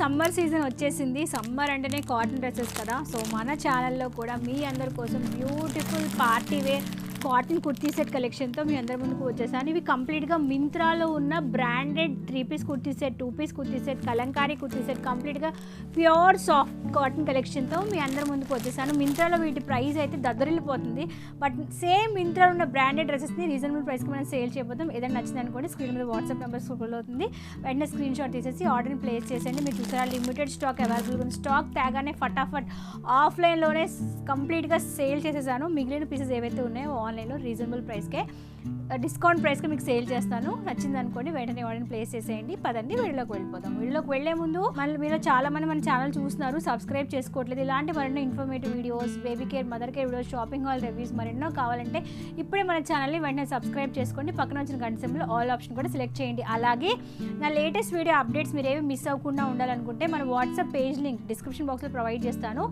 Summer season వచ్చేసింది. Summer అంటేనే cotton dresses కదా. సో మన ఛానల్లో కూడా మీ అందరి కోసం beautiful party wear cotton kurti set కలెక్షన్తో మీ అందరి ముందుకు వచ్చేసాను. ఇవి కంప్లీట్గా మింత్రాలో ఉన్న branded 3 piece kurti set, 2 piece kurti set, Kalamkari kurti set, కంప్లీట్గా ప్యూర్ సాఫ్ట్ కాటన్ కలెక్షన్తో మీ అందరి ముందుకు వచ్చేసాను. మింత్రాలో వీటి ప్రైస్ అయితే దద్దరిల్లిపోతుంది. బట్ సేమ్ మింత్రాలో ఉన్న బ్రాండెడ్ డ్రెస్సెస్ని రీజనబుల్ ప్రైస్కి మనం సేల్ చేయబోతాం. ఏదైనా నచ్చింది అనుకోండి, స్క్రీన్ మీద వాట్సాప్ నెంబర్ స్క్రోల్ అవుతుంది. వెంటనే స్క్రీన్ షాట్ తీసేసి ఆర్డర్ని ప్లేస్ చేసేయండి. మీరు చూసారా, లిమిటెడ్ స్టాక్ అవైలబుల్ ఉంది. స్టాక్ తేగానే ఫటాఫట్ ఆఫ్లైన్లోనే కంప్లీట్గా సేల్ చేసేసాను. మిగిలిన పీసెస్ ఏవైతే ఉన్నాయో ఆన్లైన్లో రీజనబుల్ ప్రైస్కే, డిస్కౌంట్ ప్రైస్కి మీకు సేల్ చేస్తాను. నచ్చింది అనుకోండి, వెంటనే ఆర్డర్ని ప్లేస్ చేసేయండి. పదండి వీడియోలోకి వెళ్ళిపోతాం. వీడియోలోకి వెళ్లే ముందు మీరు చాలామంది మన ఛానల్ చూస్తున్నారు, సబ్స్క్రైబ్ చేసుకోవట్లేదు. ఇలాంటి మరెన్నో informative videos, baby care, mother care videos, shopping hall reviews మరెన్నో కావాలంటే ఇప్పుడే మన ఛానల్ని వెంటనే సబ్స్క్రైబ్ చేసుకోండి. పక్కన వచ్చిన గంట సింబల్ ఆల్ ఆప్షన్ కూడా సెలెక్ట్ చేయండి. అలాగే నా లేటెస్ట్ వీడియో అప్డేట్స్ మీరు ఏవి మిస్ అవ్వకుండా ఉండాలనుకుంటే మన వాట్సాప్ పేజ్ లింక్ డిస్క్రిప్షన్ బాక్స్లో ప్రొవైడ్ చేస్తాను.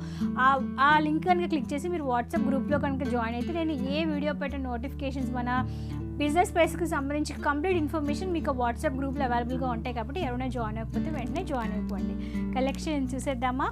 ఆ లింక్ కనుక క్లిక్ చేసి మీరు వాట్సాప్ గ్రూప్లో కనుక జాయిన్ అయితే నేను ఏ వీడియో పెట్టిన నోటిఫికేషన్స్, మన బిజినెస్ ప్రైస్కి సంబంధించి కంప్లీట్ ఇన్ఫర్మేషన్ మీకు వాట్సాప్ గ్రూప్లో అవైలబుల్గా ఉంటాయి. కాబట్టి ఎవరైనా జాయిన్ అవ్వకపోతే వెంటనే జాయిన్ అయిపోండి. కలెక్షన్ చూసేద్దామా.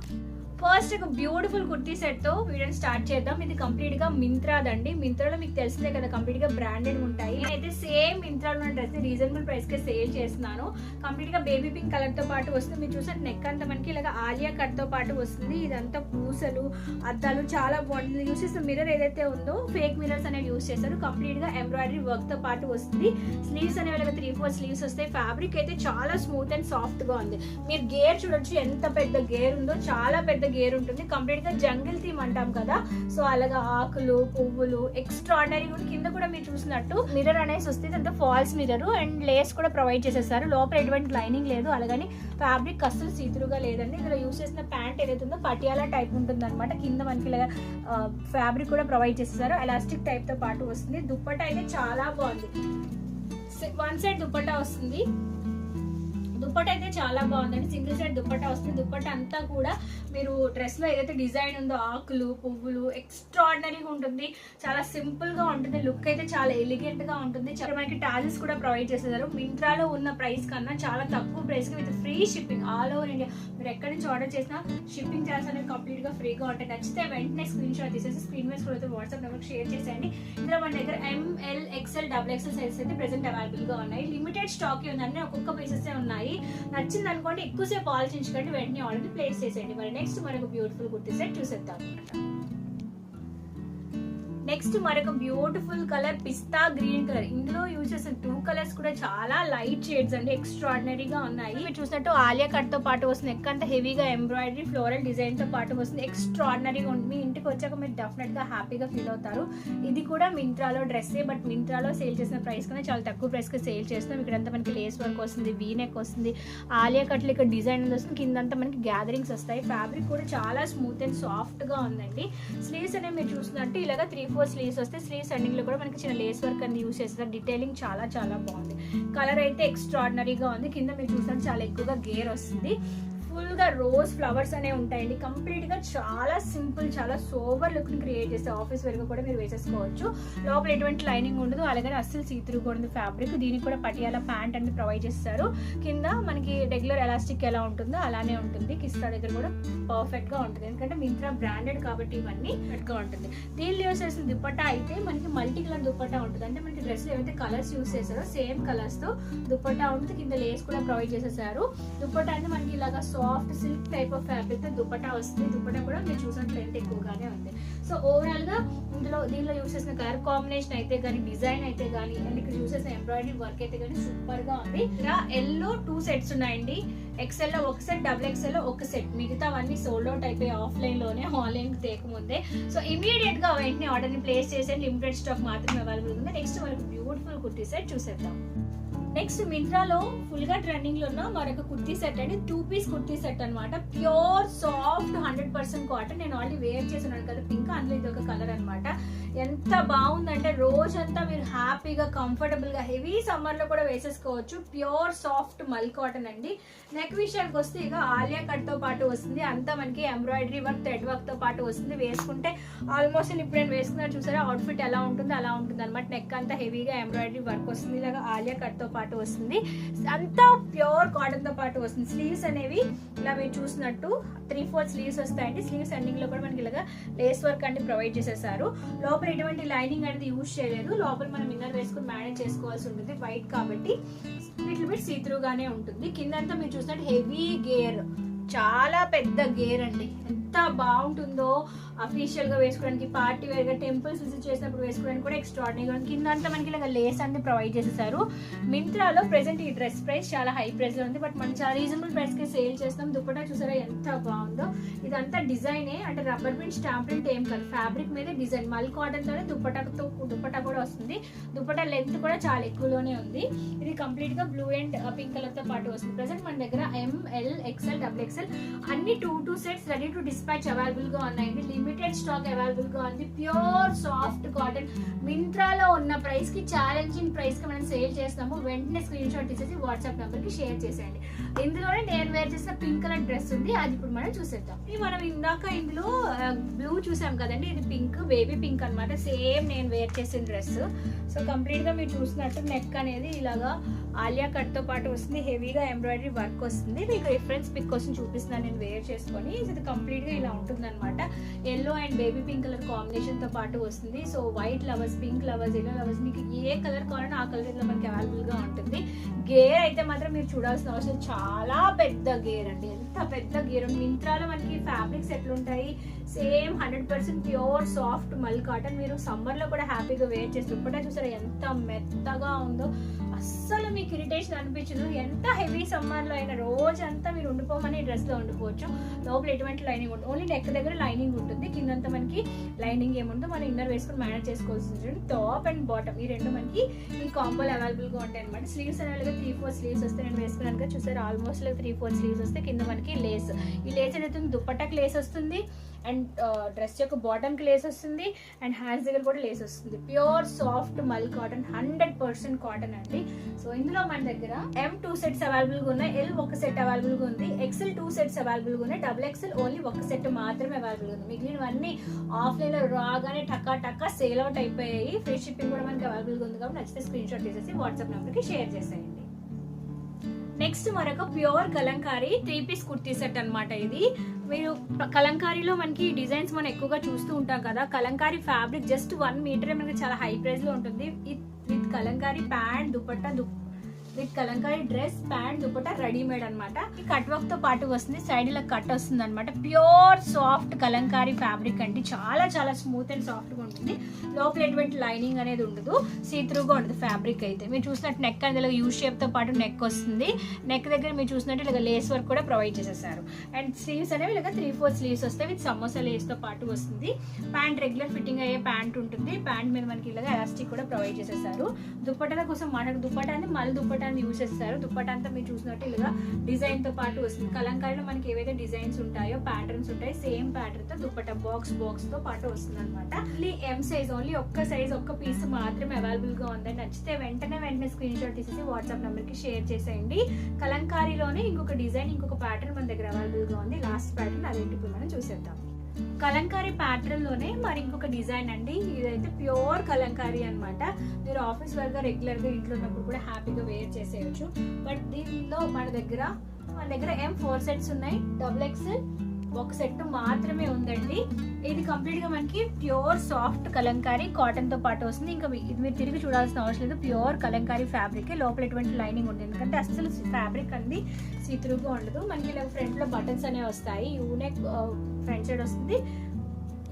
ఫస్ట్ ఒక బ్యూటిఫుల్ కుర్తీ సెట్తో వీడియోని స్టార్ట్ చేద్దాం. ఇది కంప్లీట్గా మింత్రాదండి. మింత్రాలో మీకు తెలిసిందే కదా, కంప్లీట్గా బ్రాండెడ్ ఉంటాయి. నేనైతే సేమ్ మింత్రాలో ఉన్న డ్రెస్ని రీజనబుల్ ప్రైస్కే సేల్ చేస్తున్నాను. కంప్లీట్గా బేబీ పింక్ కలర్తో పాటు వస్తుంది. మీరు చూసారు నెక్ అంతా మనకి ఇలాగ ఆలియా కట్తో పాటు వస్తుంది. ఇదంతా పూసలు, అద్దాలు చాలా బాగుంటుంది. యూస్ చేసిన మిర్రర్ ఏదైతే ఉందో ఫేక్ మిర్రర్స్ అనేవి యూస్ చేస్తారు. కంప్లీట్గా ఎంబ్రాయిడరీ వర్క్తో పాటు వస్తుంది. స్లీవ్స్ అనేవి ఇలాగ 3-4 స్లీవ్స్ వస్తాయి. ఫ్యాబ్రిక్ అయితే చాలా స్మూత్ అండ్ సాఫ్ట్గా ఉంది. మీరు గేర్ చూడొచ్చు, ఎంత పెద్ద గేర్ ఉందో, చాలా పెద్ద గేర్ ఉంటుంది. కంప్లీట్ గా జంగిల్ థీమ్ అంటాం కదా, సో అలాగా ఆకులు, పువ్వులు ఎక్స్ట్రాడినరీ. కింద కూడా మీరు చూసినట్టు మిర్రర్ అనేసి వస్తుంది. అంతా ఫాల్స్ మిర్రర్ అండ్ లేస్ కూడా ప్రొవైడ్ చేసేసారు. లోపల ఎటువంటి లైనింగ్ లేదు. అలాగని ఫ్యాబ్రిక్ అస్సలు సీతురుగా లేదండి. ఇందులో యూస్ చేసిన ప్యాంట్ ఏదైతే ఉందో పటియాలా టైప్ ఉంటుంది అనమాట. కింద మనకి ఇలా ఫ్యాబ్రిక్ కూడా ప్రొవైడ్ చేసేసారు. ఎలాస్టిక్ టైప్ తో పాటు వస్తుంది. దుప్పట్టా అయితే చాలా బాగుంది. 1 సైడ్ దుప్పట్టా వస్తుంది. దుప్పట్టా అయితే చాలా బాగుందండి. సింగిల్ సైడ్ దుప్పట్టా వస్తుంది. దుప్పట్టా అంతా కూడా మీరు డ్రెస్ లో ఏదైతే డిజైన్ ఉందో ఆకులు, పువ్వులు ఎక్స్ట్రాడినరీగా ఉంటుంది. చాలా సింపుల్ గా ఉంటుంది. లుక్ అయితే చాలా ఎలిగెంట్ గా ఉంటుంది. మనకి టాజెస్ కూడా ప్రొవైడ్ చేసేసారు. మింత్రాలో ఉన్న ప్రైస్ కన్నా చాలా తక్కువ ప్రైస్ కి with free shipping all over India. మీరు ఎక్కడి నుంచి ఆర్డర్ చేసినా షిప్పింగ్ చార్జ్ అనేది కంప్లీట్ గా ఫ్రీగా ఉంటాయి. నచ్చితే వెంటనే స్క్రీన్ షాట్ తీసేసి స్క్రీన్ మీద కూడా వాట్సాప్ నెంబర్ షేర్ చేసేయండి. ఇందులో మన దగ్గర ML, XL, XXL సైజెస్ అయితే ప్రెసెంట్ అవైలబుల్ గా ఉన్నాయి. లిమిటెడ్ స్టాక్ ఉందండి. ఒక్కొక్క పీసెస్ ఉన్నాయి. నచ్చింది అనుకోండి, ఎక్కువసేపు ఆలోచించకండి, వెంటనే ఆర్డర్ ప్లేస్ చేసేయండి. మరి నెక్స్ట్ మరొక బ్యూటిఫుల్ కుర్తీ సెట్ చూసేద్దాం. నెక్స్ట్ మరొక బ్యూటిఫుల్ కలర్ పిస్తా గ్రీన్ కలర్. ఇందులో యూజ్ చేసిన 2 కలర్స్ కూడా చాలా లైట్ షేడ్స్ అండి. ఎక్స్ట్రాడినరీగా ఉన్నాయి. మీరు చూసినట్టు ఆలియా కట్ తో పాటు వస్తుంది. నెక్ అంతా హెవీగా ఎంబ్రాయిడరీ ఫ్లోరల్ డిజైన్ తో పాటు వస్తుంది. ఎక్స్ట్రాడినరీగా ఉంది. మీ ఇంటికి వచ్చాక మీరు డెఫినెట్ గా హ్యాపీగా ఫీల్ అవుతారు. ఇది కూడా మింత్రాలో డ్రెస్సే, బట్ మింత్రాలో సేల్ చేసిన ప్రైస్ కన్నా చాలా తక్కువ ప్రైస్ కి సేల్ చేస్తున్నాం. ఇక్కడంతా మనకి లేస్ వర్క్ వస్తుంది, వీ నెక్ వస్తుంది, ఆలియా కట్లు ఇక్కడ డిజైన్ వస్తుంది. కిందంతా మనకి గ్యాదరింగ్స్ వస్తాయి. ఫ్యాబ్రిక్ కూడా చాలా స్మూత్ అండ్ సాఫ్ట్ గా ఉందండి. స్లీవ్స్ అనేవి మీరు చూసినట్టు ఇలాగా 3-4 స్లీవ్స్ వస్తే స్లీవ్స్ ఎండింగ్ లో కూడా మనకి చిన్న లేస్ వర్క్ అని యూస్ చేస్తారు. డీటెయిలింగ్ చాలా చాలా బాగుంది. కలర్ అయితే ఎక్స్ట్రాడినరీగా ఉంది. కింద మీరు చూసినట్టు చాలా ఎక్కువగా గేర్ వస్తుంది. ఫుల్ గా రోజ్ ఫ్లవర్స్ అనేవి ఉంటాయండి. కంప్లీట్ గా చాలా సింపుల్, చాలా సోబర్ లుక్ ని క్రియేట్ చేస్తే ఆఫీస్ వేర్ కూడా మీరు వేసేసుకోవచ్చు. లోపల ఎటువంటి లైనింగ్ ఉండదు. అలాగే అస్సలు సీతురు కూడా ఉంది ఫ్యాబ్రిక్. దీనికి కూడా పటియాలా ప్యాంట్ అనేది ప్రొవైడ్ చేస్తారు. కింద మనకి రెగ్యులర్ ఎలాస్టిక్ ఎలా ఉంటుందో అలానే ఉంటుంది. కిస్తా దగ్గర కూడా పర్ఫెక్ట్ గా ఉంటుంది. ఎందుకంటే మింత్రా బ్రాండెడ్ కాబట్టి ఇవన్నీ పర్ఫెక్ట్ గా ఉంటుంది. దీనిలో యూస్ చేసిన దుప్పట్టా అయితే మనకి మల్టీ కలర్ దుప్పట్టా ఉంటుంది. అంటే మనకి డ్రెస్ ఏవైతే కలర్స్ యూస్ చేస్తారో సేమ్ కలర్స్ తో దుప్పట్టా ఉంటుంది. కింద లేస్ కూడా ప్రొవైడ్ చేసేసారు. దుప్పట్టా అంటే మనకి ఇలాగా soft silk type of fabric తో దుప్పట్టా వస్తుంది. దుప్పట్టా కూడా మీరు చూసిన లెంత్ ఎక్కువగానే ఉంది. సో ఓవరాల్ గా దీనిలో యూస్ చేసిన కలర్ కాంబినేషన్ అయితే కానీ, డిజైన్ అయితే కానీ, అండ్ ఇక్కడ యూస్ చేసిన ఎంబ్రాయిడరీ వర్క్ అయితే కానీ సూపర్ గా ఉంది. ఇలా ఎల్లో 2 సెట్స్ ఉన్నాయండి. XL లో 1 సెట్, XXL లో 1 సెట్. మిగతావన్నీ సోల్డ్ అవుట్ అయిపోయి ఆఫ్లైన్ లోనే, ఆన్లైన్ కి తేకముందే. సో ఇమీడియట్ గా వెంటనే ఆర్డర్ ని ప్లేస్ చేసే లిమిటెడ్ స్టాక్ మాత్రమే అవైలబుల్ ఉంది. నెక్స్ట్ మనకు బ్యూటిఫుల్ కుర్తీ సెట్ చూసేద్దాం. నెక్స్ట్ మింత్రాలో ఫుల్ గా ట్రెండింగ్ లో ఉన్న మరొక కుర్తీ సెట్ అండి. 2 పీస్ కుర్తీ సెట్ అనమాట. Pure soft 100% cotton. నేను ఆల్రెడీ వేర్ చేస్తున్నాను కదా పింక్, అందులో ఇది ఒక కలర్ అనమాట. ఎంత బాగుందంటే రోజంతా మీరు హ్యాపీగా కంఫర్టబుల్గా హెవీ సమ్మర్లో కూడా వేసేసుకోవచ్చు. ప్యూర్ సాఫ్ట్ మల్ కాటన్ అండి. నెక్ విషయానికి వస్తే ఇక ఆలియా కట్తో పాటు వస్తుంది. అంతా మనకి ఎంబ్రాయిడరీ వర్క్, థ్రెడ్ వర్క్తో పాటు వస్తుంది. వేసుకుంటే ఆల్మోస్ట్ ఇప్పుడు నేను వేసుకున్నా చూసారా అవుట్ఫిట్ ఎలా ఉంటుంది అలా ఉంటుంది అనమాట. నెక్ అంతా హెవీగా ఎంబ్రాయిడరీ వర్క్ వస్తుంది. ఇలాగా ఆలియా కట్తో పాటు వస్తుంది. అంతా ప్యూర్ కాటన్తో పాటు వస్తుంది. స్లీవ్స్ అనేవి ఇలా మీరు చూసినట్టు 3/4 స్లీవ్స్ వస్తాయండి. స్లీవ్స్ ఎండింగ్ లో కూడా మనకి ఇలాగా లేస్ వర్క్ అంటే ప్రొవైడ్ చేసేసారు. లోపల ఎటువంటి లైనింగ్ అనేది యూజ్ చేయలేదు. లోపల మనం ఇన్నర్ వేసుకుని మేనేజ్ చేసుకోవాల్సి ఉంటుంది. వైట్ కాబట్టి లిటిల్ బిట్ సీ త్రూ గానే ఉంటుంది. కిందంతా మీరు చూసినట్టు హెవీ గేర్, చాలా పెద్ద గేర్ అండి. ఎంత బాగుంటుందో అఫీషియల్ గా వేసుకోవడానికి, పార్టీ వేర్ గా టెంపుల్స్ విజిట్ చేసినప్పుడు వేసుకోవడానికి కూడా ఎక్స్ట్రాడినరీగా ఉంది. కింద అంతా మనకి ఇలా లేస్ అనేది ప్రొవైడ్ చేసేసారు. మింత్రాలో ప్రెసెంట్ ఈ డ్రెస్ ప్రైస్ చాలా హై ప్రైస్ లో ఉంది, బట్ మనం చాలా రీజనబుల్ ప్రైస్ కి సేల్ చేస్తాం. దుపట్టా చూసారా ఎంత బాగుందో. ఇదంతా డిజైనే, అంటే రబ్బర్ ప్రింట్, స్టాంప్ ప్రింట్ ఏం కాదు, ఫ్యాబ్రిక్ మీద డిజైన్. మల్ కాటన్ తోనే దుపట్టా కూడా వస్తుంది. దుపట్టా లెంత్ కూడా చాలా ఎక్కువలోనే ఉంది. ఇది కంప్లీట్ గా బ్లూ అండ్ పింక్ కలర్ తో పాటు వస్తుంది. ప్రెసెంట్ మన దగ్గర ML, XL, XXL అన్ని 2 sets ready to dispatch available గా ఉన్నాయండి. లిమిటెడ్ స్టాక్ అవైలబుల్ గా ఉంది. ప్యూర్ సాఫ్ట్ కాటన్ మింత్రాలో ఉన్న ప్రైస్ కి ఛాలెంజింగ్ ప్రైస్ కి మనం సేల్ చేస్తాము. వెంటనే స్క్రీన్ షాట్ తీసేసి వాట్సాప్ నెంబర్ కి షేర్ చేసేయండి. ఇందులోనే నేను వేర్ చేసిన పింక్ కలర్ డ్రెస్ ఉంది, అది ఇప్పుడు మనం చూసేద్దాం. ఇది మనం ఇందాక ఇందులో బ్లూ చూసాం కదండి, ఇది పింక్, బేబీ పింక్ అనమాట. సేమ్ నేను వేర్ చేసిన డ్రెస్. సో కంప్లీట్ గా మీరు చూసినట్టు నెక్ అనేది ఇలాగా ఆలియా కట్ తో పాటు వస్తుంది. హెవీగా ఎంబ్రాయిడరీ వర్క్ వస్తుంది. మీకు రిఫరెన్స్ పిక్ కోసం చూపిస్తున్నాను నేను వేర్ చేసుకొని. ఇది కంప్లీట్ గా ఇలా ఉంటుంది అనమాట. Yellow and baby pink colour combination తో పాటు వస్తుంది. So white lovers, pink lovers, yellow lovers, మీకు ఏ కలర్ కావాలన్నా ఆ కలర్ ఇట్లా మనకి అవైలబుల్ గా ఉంటుంది. గేర్ అయితే మాత్రం మీరు చూడాల్సిన అవసరం, చాలా పెద్ద గేర్ అండి. ఎంత పెద్ద గేర్. మింత్రాలో మనకి ఫ్యాబ్రిక్స్ ఎట్లుంటాయి, సేమ్ 100% ప్యూర్ సాఫ్ట్ మల్ కాటన్. మీరు సమ్మర్ లో కూడా హ్యాపీగా వేర్ చేసి దుపట్టా చూసారా ఎంత మెత్తగా ఉందో. అస్సలు మీకు ఇరిటేషన్ అనిపించదు. ఎంత హెవీ సమ్మర్ లో అయినా రోజంతా మీరు ఉండిపోమని డ్రెస్ లో ఉండిపోవచ్చు. లోపల ఎటువంటి లైనింగ్ ఉంటుంది, ఓన్లీ నెక్ దగ్గర లైనింగ్ ఉంటుంది. కిందంతా మనకి లైనింగ్ ఏముందో మనం ఇన్నర్ వేసుకుని మేనేజ్ చేసుకోవాల్సి ఉంటుంది. టాప్ అండ్ బాటమ్ ఈ రెండు మనకి ఈ కాంబోలు అవైలబుల్ గా ఉంటాయి అనమాట. స్లీవ్స్ అనేవి 3/4 స్లీవ్స్ వస్తే నేను వేసుకున్నాను చూసారు, ఆల్మోస్ట్ 3/4 స్లీవ్స్ వస్తే కింద మనకి లేస్. ఈ లేస్ అనేది దుపట్టాకి లేస్ వస్తుంది, అండ్ డ్రెస్ యొక్క బాటమ్ కి లేస్ వస్తుంది, అండ్ హ్యాండ్స్ దగ్గర కూడా లేస్ వస్తుంది. ప్యూర్ సాఫ్ట్ మల్ కాటన్, 100% కాటన్ అండి. సో ఇందులో మన దగ్గర M 2 సెట్స్ అవైలబుల్ గా ఉన్నాయి, L 1 సెట్ అవైలబుల్ గా ఉంది, XL 2 సెట్స్ అవైలబుల్ గా ఉన్నాయి, XXL ఓన్లీ 1 సెట్ మాత్రమే అవైలబుల్ ఉంది. మిగిలినవన్నీ ఆఫ్లైన్ లో రాగానే టక్కా సేల్ అవుట్ అయిపోయాయి. ఫ్రీ షిప్పింగ్ కూడా మనకి అవైలబుల్ గా ఉంది. కాబట్టి నచ్చితే స్క్రీన్ షాట్ తీసేసి వాట్సాప్ నెంబర్ కి షేర్ చేసేయండి. నెక్స్ట్ మరొక pure Kalamkari 3 piece kurti set అనమాట. ఇది మీరు కలంకారీలో మనకి డిజైన్స్ మనం ఎక్కువగా చూస్తూ ఉంటాం కదా. కలంకారీ ఫ్యాబ్రిక్ జస్ట్ 1 మీటరే మనకి చాలా హై ప్రైస్ లో ఉంటుంది. With Kalamkari pant, dupatta, with Kalamkari dress, pant, dupatta readymade అనమాట. ఈ కట్ వర్క్ తో పాటు వస్తుంది. సైడ్ ఇలా కట్ వస్తుంది అనమాట. ప్యూర్ సాఫ్ట్ కలంకారీ ఫ్యాబ్రిక్ అండి. చాలా స్మూత్ అండ్ సాఫ్ట్ గా ఉంటుంది. లోపల ఎటువంటి లైనింగ్ అనేది ఉండదు, సీ త్రూగా ఉంటుంది ఫ్యాబ్రిక్ అయితే. మీరు చూసినట్టు నెక్ అనేది ఇలా యూ షేప్ తో పాటు నెక్ వస్తుంది. నెక్ దగ్గర మీరు చూసినట్టు ఇలా లేస్ వర్క్ కూడా ప్రొవైడ్ చేసేసారు. అండ్ స్లీవ్స్ అనేవి ఇలా 3/4 స్లీవ్స్ వస్తాయి. విత్ సమోసా లేస్ తో పాటు వస్తుంది. ప్యాంట్ రెగ్యులర్ ఫిట్టింగ్ అయ్యే ప్యాంట్ ఉంటుంది. ప్యాంట్ మీద మనకి ఇలా ఎలాస్టిక్ కూడా ప్రొవైడ్ చేసేసారు. దుపట్టా కోసం మనకు దుపట్టా అంటే మళ్ళీ దుపట్టా యూజ్ చేస్తారు. దుపట్టా అంతా మీరు చూసినట్టు ఇలా డిజైన్ తో పాటు వస్తుంది. కలంకారీలో మనకి ఏవైతే డిజైన్స్ ఉంటాయో, ప్యాటర్న్స్ ఉంటాయి, సేమ్ ప్యాటర్న్ తో దుపట్టా బాక్స్ తో పాటు వస్తుంది అనమాట. M సైజ్, ఓన్లీ ఒక్క సైజ్, ఒక్క పీస్ మాత్రమే అవైలబుల్ గా ఉంది. నచ్చితే వెంటనే స్క్రీన్ షాట్ తీసేసి వాట్సాప్ నెంబర్ కి షేర్ చేసేయండి. కలంకారీలోనే ఇంకొక డిజైన్, ఇంకొక ప్యాటర్న్ మన దగ్గర అవైలబుల్ గా ఉంది. లాస్ట్ ప్యాటర్న్ అదేంటి ఇప్పుడు మనం చూసేద్దాం. కలంకారీ ప్యాటర్న్ లోనే మరి ఇంకొక డిజైన్ అండి. ఇదైతే ప్యూర్ కలంకారీ అనమాట. మీరు ఆఫీస్ వర్క్ గా రెగ్యులర్ గా ఇంట్లో ఉన్నప్పుడు కూడా హ్యాపీగా వేర్ చేసేయచ్చు. బట్ దీనిలో మన దగ్గర M 4 సెట్స్ ఉన్నాయి, XXL 1 సెట్ మాత్రమే ఉందండి. ఇది కంప్లీట్ గా మనకి ప్యూర్ సాఫ్ట్ కలంకారీ కాటన్ తో పాటు వస్తుంది. ఇంకా ఇది మీరు తిరిగి చూడాల్సిన అవసరం లేదు. ప్యూర్ కలంకారీ ఫ్యాబ్రిక్, లోపల ఎటువంటి లైనింగ్ ఉంటుంది. ఎందుకంటే అసలు ఫ్యాబ్రిక్ అనేది సీత్రూగా ఉండదు. మనకి ఇలా ఫ్రంట్ లో బటన్స్ అనేవి వస్తాయి. యూనెక్ ఫ్రంట్ సైడ్ వస్తుంది,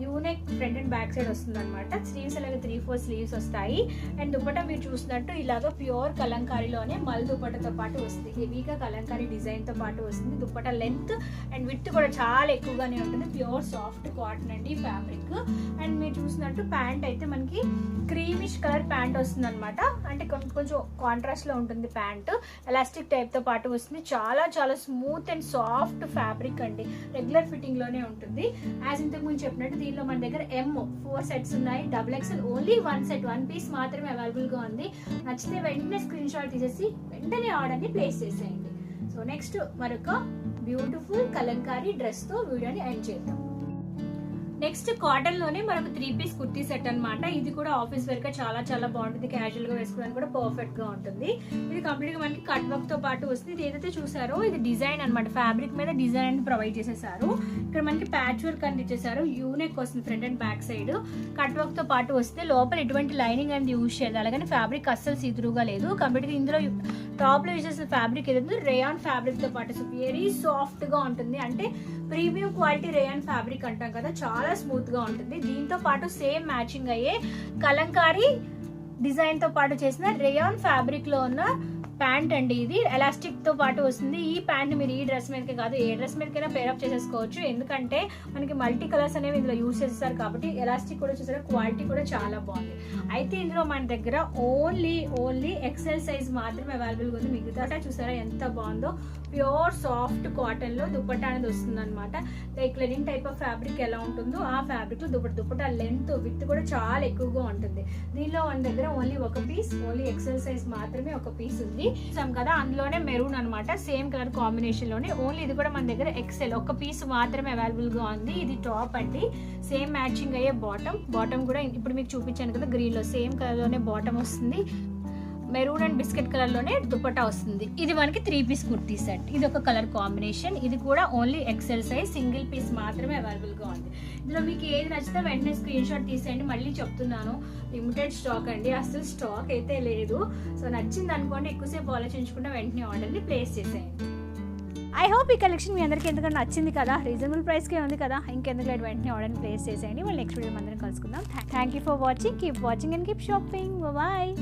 U-neck front and back side వస్తుంది అనమాట. స్లీవ్స్ అలాగే 3/4 స్లీవ్స్ వస్తాయి. అండ్ దుపట్టా మీరు చూసినట్టు ఇలాగ ప్యూర్ కలంకారీలోనే మల్ దుపట్టాతో పాటు వస్తుంది. హెవీగా కలంకారీ డిజైన్ తో పాటు వస్తుంది. దుపట్టా లెంత్ అండ్ విడ్త్ కూడా చాలా ఎక్కువగానే ఉంటుంది. ప్యూర్ సాఫ్ట్ కాటన్ అండి ఫ్యాబ్రిక్. అండ్ మీరు చూసినట్టు ప్యాంట్ అయితే మనకి క్రీమిష్ కలర్ ప్యాంట్ వస్తుంది అనమాట. అంటే కొంచెం కాంట్రాస్ట్ లో ఉంటుంది ప్యాంట్. ఎలాస్టిక్ టైప్ తో పాటు వస్తుంది. చాలా స్మూత్ అండ్ సాఫ్ట్ ఫ్యాబ్రిక్ అండి. రెగ్యులర్ ఫిట్టింగ్ లోనే ఉంటుంది. యాజ్ ఇంతకు ముందు చెప్పినట్టు దీనిలో మన దగ్గర M4 సెట్స్ ఉన్నాయి, XXL ఓన్లీ 1 సెట్ 1 పీస్ మాత్రమే అవైలబుల్ గా ఉంది. నచ్చితే వెంటనే స్క్రీన్ షాట్ తీసేసి వెంటనే ఆర్డర్ ని ప్లేస్ చేసేయండి. సో నెక్స్ట్ మరొక బ్యూటిఫుల్ కలంకారీ డ్రెస్ తో వీడియోని ఎండ్ చేద్దాం. నెక్స్ట్ కాటన్ లోనే మరొక 3 పీస్ కుర్తీ సెట్ అన్నమాట. ఇది కూడా ఆఫీస్ వేర్ గా చాలా చాలా బాగుంటుంది, క్యాజువల్ గా వేసుకోవడానికి కూడా పర్ఫెక్ట్ గా ఉంటుంది. ఇది కంప్లీట్ గా మనకి కట్ వర్క్ తో పాటు వస్తుంది. ఇది ఏదైతే చూసారో ఇది డిజైన్ అన్నమాట, ఫ్యాబ్రిక్ మీద డిజైన్ ప్రొవైడ్ చేసేసారు. ఇక్కడ మనకి ప్యాచ్ వర్క్ అని ఇచ్చేసారు, యూనిక్ వస్తుంది front and back side. Cut work తో పాటు వస్తే లోపల ఎటువంటి లైనింగ్ అనేది యూజ్ చేయలేదు, అలాగే ఫ్యాబ్రిక్ అస్సలు సీత్రూగా లేదు. కంప్లీట్ గా ఇందులో టాప్ లో యూజ్ చేసిన ఫ్యాబ్రిక్ ఏదైతే రేయాన్ ఫ్యాబ్రిక్ తో పాటు వెరీ సాఫ్ట్ గా ఉంటుంది. అంటే ప్రీమియం క్వాలిటీ రేయాన్ ఫ్యాబ్రిక్ అంటాం కదా, చాలా స్మూత్ గా ఉంటుంది. దీంతో పాటు సేమ్ మ్యాచింగ్ అయ్యే కలంకారీ డిజైన్ తో పాటు చేసిన రేయాన్ ఫ్యాబ్రిక్ లో ఉన్న ప్యాంట్ అండి. ఇది ఎలాస్టిక్ తో పాటు వస్తుంది. ఈ ప్యాంట్ మీరు ఈ డ్రెస్ మీదకే కాదు ఏ డ్రెస్ మీదకైనా పేరప్ చేసేసుకోవచ్చు, ఎందుకంటే మనకి మల్టీ కలర్స్ అనేవి ఇందులో యూజ్ చేస్తారు కాబట్టి. ఎలాస్టిక్ కూడా చూసారా, క్వాలిటీ కూడా చాలా బాగుంది. అయితే ఇందులో మన దగ్గర ఓన్లీ XL సైజ్ మాత్రమే అవైలబుల్ గా ఉంది. మిగతా చూసారా ఎంత బాగుందో, ప్యూర్ సాఫ్ట్ కాటన్ లో దుపట్టా అనేది వస్తుంది అనమాట. Like Lenin type of fabric ఎలా ఉంటుందో ఆ ఫ్యాబ్రిక్ లో దుపట్టా లెంత్ విత్ కూడా చాలా ఎక్కువగా ఉంటుంది. దీనిలో మన దగ్గర ఓన్లీ ఒక పీస్, ఓన్లీ XL సైజ్ మాత్రమే ఒక పీస్ ఉంది కదా. అందులోనే మెరూన్ అనమాట, సేమ్ కలర్ కాంబినేషన్ లోనే. ఓన్లీ ఇది కూడా మన దగ్గర XL ఒక పీస్ మాత్రమే అవైలబుల్ గా ఉంది. ఇది టాప్ అండి, సేమ్ మ్యాచింగ్ అయ్యే బాటమ్ కూడా ఇప్పుడు మీకు చూపించాను కదా గ్రీన్ లో, సేమ్ కలర్ లోనే బాటమ్ వస్తుంది. మెరూన్ అండ్ బిస్కెట్ కలర్ లోనే దుపట్టా వస్తుంది. ఇది మనకి 3 పీస్ కుర్తీ సెట్. ఇది ఒక కలర్ కాంబినేషన్. ఇది కూడా only XL size single piece మాత్రమే అవైలబుల్ గా ఉంది. ఇందులో మీకు ఏది నచ్చితే వెంటనే స్క్రీన్ షాట్ తీసేయండి. మళ్ళీ చెప్తున్నాను, లిమిటెడ్ స్టాక్ అండి, అసలు స్టాక్ అయితే లేదు. సో నచ్చింది అనుకోండి, ఎక్కువసేపు ఆలోచించకుండా వెంటనే ఆర్డర్ ని ప్లేస్ చేసేయండి. ఐ హోప్ ఈ కలెక్షన్ మీ అందరికీ ఎందుకంటే నచ్చింది కదా, రీజనబుల్ ప్రైస్కే ఉంది కదా, ఇంకెందుకు లేదు వెంటనే ఆర్డర్ని ప్లేస్ చేసేయండి. మళ్ళీ నెక్స్ట్ వీడియో అందరం కలుసుకుందాం. Thank you for watching, keep watching and keep shopping. Bye.